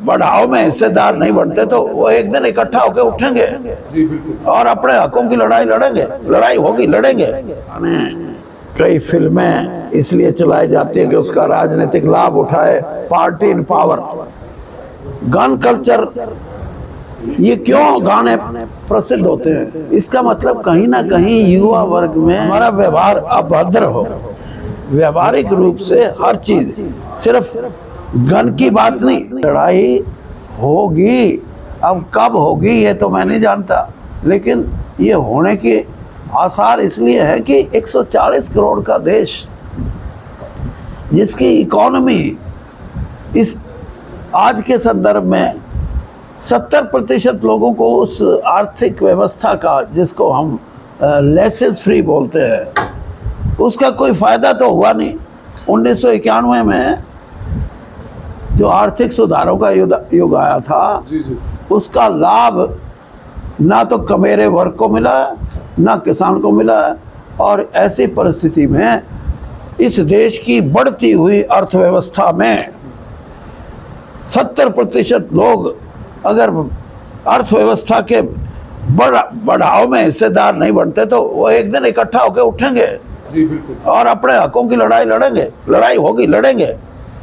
बढ़ाव में हिस्सेदार नहीं बनते तो वो एक दिन इकट्ठा होकर उठेंगे और अपने हकों की लड़ाई लड़ेंगे। लड़ाई होगी, लड़ेंगे। कई फिल्में इसलिए चलाई जाती है कि उसका राजनीतिक लाभ उठाए पार्टी इन पावर। गन कल्चर, ये क्यों गाने प्रसिद्ध होते हैं? इसका मतलब कहीं ना कहीं युवा वर्ग में हमारा व्यवहार अभद्र हो। व्यवहारिक रूप से हर चीज, सिर्फ गन की बात नहीं, लड़ाई होगी। अब कब होगी ये तो मैं नहीं जानता, लेकिन ये होने के आसार इसलिए है कि 140 करोड़ का देश, जिसकी इकोनॉमी इस आज के संदर्भ में 70% लोगों को उस आर्थिक व्यवस्था का, जिसको हम लेसेस फ्री बोलते हैं, उसका कोई फायदा तो हुआ नहीं। 1991 में जो आर्थिक सुधारों का युग आया था, उसका लाभ ना तो कमेरे वर्ग को मिला, ना किसान को मिला। और ऐसी परिस्थिति में इस देश की बढ़ती हुई अर्थव्यवस्था में 70% लोग अगर अर्थव्यवस्था के बढ़ाव में हिस्सेदार नहीं बनते तो वो एक दिन इकट्ठा होकर उठेंगे और अपने हकों की लड़ाई लड़ेंगे। लड़ाई होगी, लड़ेंगे।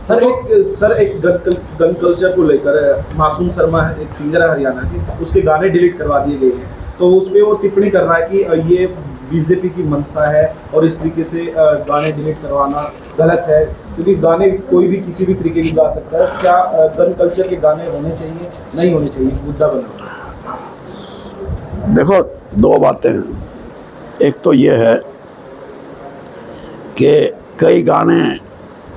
सर एक गन कल्चर को लेकर मासूम शर्मा एक सिंगर है हरियाणा की, उसके गाने डिलीट करवा दिए गए हैं, तो उस पे वो टिप्पणी कर रहा है कि ये बीजेपी की मंशा है और इस तरीके से गाने डिलीट करवाना गलत है, क्योंकि गाने कोई भी किसी भी तरीके की गा सकता है। क्या गन कल्चर के गाने होने चाहिए, नहीं होने चाहिए, मुद्दा बना? देखो, दो बातें हैं। एक तो ये है कि कई गाने,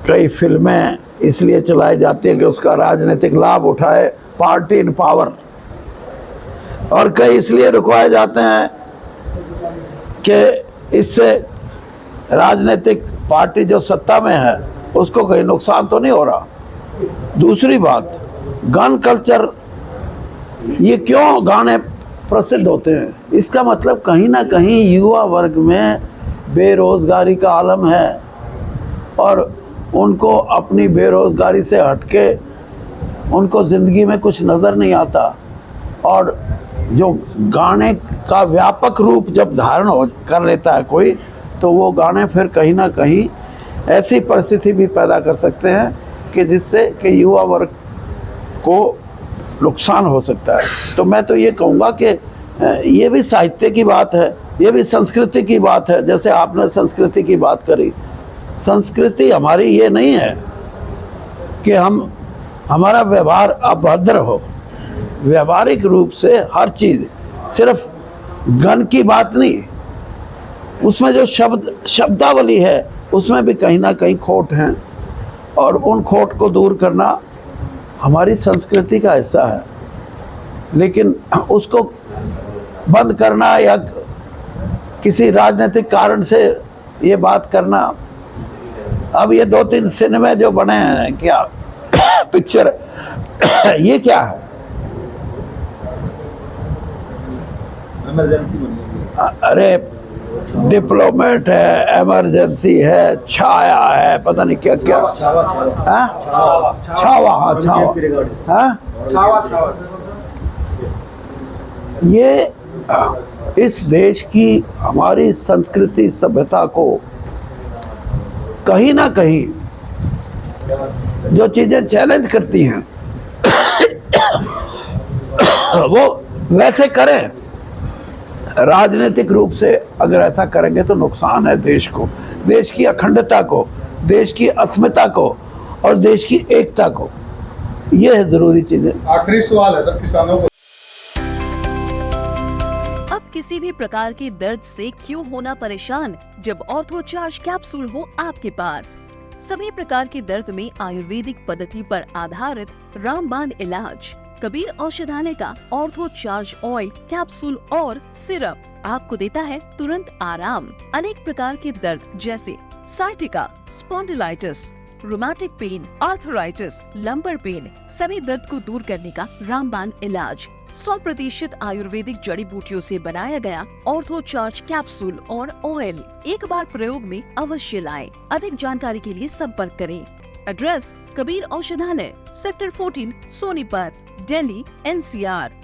कई फिल्में इसलिए चलाई जाती है कि उसका राजनीतिक लाभ उठाए पार्टी इन पावर, और कई इसलिए रुकवाए जाते हैं कि इससे राजनीतिक पार्टी जो सत्ता में है उसको कहीं नुकसान तो नहीं हो रहा। दूसरी बात, गन कल्चर, ये क्यों गाने प्रसिद्ध होते हैं? इसका मतलब कहीं ना कहीं युवा वर्ग में बेरोजगारी का आलम है और उनको अपनी बेरोजगारी से हटके उनको ज़िंदगी में कुछ नज़र नहीं आता। और जो गाने का व्यापक रूप जब धारण कर लेता है कोई, तो वो गाने फिर कहीं ना कहीं ऐसी परिस्थिति भी पैदा कर सकते हैं कि जिससे कि युवा वर्ग को नुकसान हो सकता है। तो मैं तो ये कहूँगा कि ये भी साहित्य की बात है, ये भी संस्कृति की बात है। जैसे आपने संस्कृति की बात करी, संस्कृति हमारी ये नहीं है कि हमारा व्यवहार अभद्र हो। व्यवहारिक रूप से हर चीज, सिर्फ गन की बात नहीं, उसमें जो शब्दावली है उसमें भी कहीं ना कहीं खोट है, और उन खोट को दूर करना हमारी संस्कृति का हिस्सा है। लेकिन उसको बंद करना या किसी राजनीतिक कारण से ये बात करना, अब ये 2-3 सिनेमा जो बने हैं, क्या पिक्चर, ये क्या है? इमरजेंसी बनी। अरे डिप्लोमेट है, इमरजेंसी है, छाया है, पता नहीं क्या क्या, छावा। ये इस देश की, हमारी संस्कृति सभ्यता को कहीं ना कहीं जो चीजें चैलेंज करती हैं वो वैसे करें। राजनीतिक रूप से अगर ऐसा करेंगे तो नुकसान है देश को, देश की अखंडता को, देश की अस्मिता को और देश की एकता को। ये है जरूरी चीजें। आखिरी सवाल है सर किसानों को, अब किसी भी प्रकार के दर्द से क्यों होना परेशान जब ऑर्थो चार्ज कैप्सूल हो आपके पास। सभी प्रकार के दर्द में आयुर्वेदिक पद्धति पर आधारित रामबाण इलाज। कबीर औषधालय का ऑर्थो चार्ज ऑयल, कैप्सूल और सिरप आपको देता है तुरंत आराम। अनेक प्रकार के दर्द जैसे sciatica, spondylitis, rheumatic pain, arthritis, lumbar pain, सभी दर्द को दूर करने का रामबाण इलाज। 100% आयुर्वेदिक जड़ी बूटियों से बनाया गया ऑर्थो चार्ज कैप्सूल और ऑयल एक बार प्रयोग में अवश्य लाएं। अधिक जानकारी के लिए संपर्क करें। एड्रेस कबीर औषधालय, सेक्टर 14, सोनीपत, दिल्ली, NCR।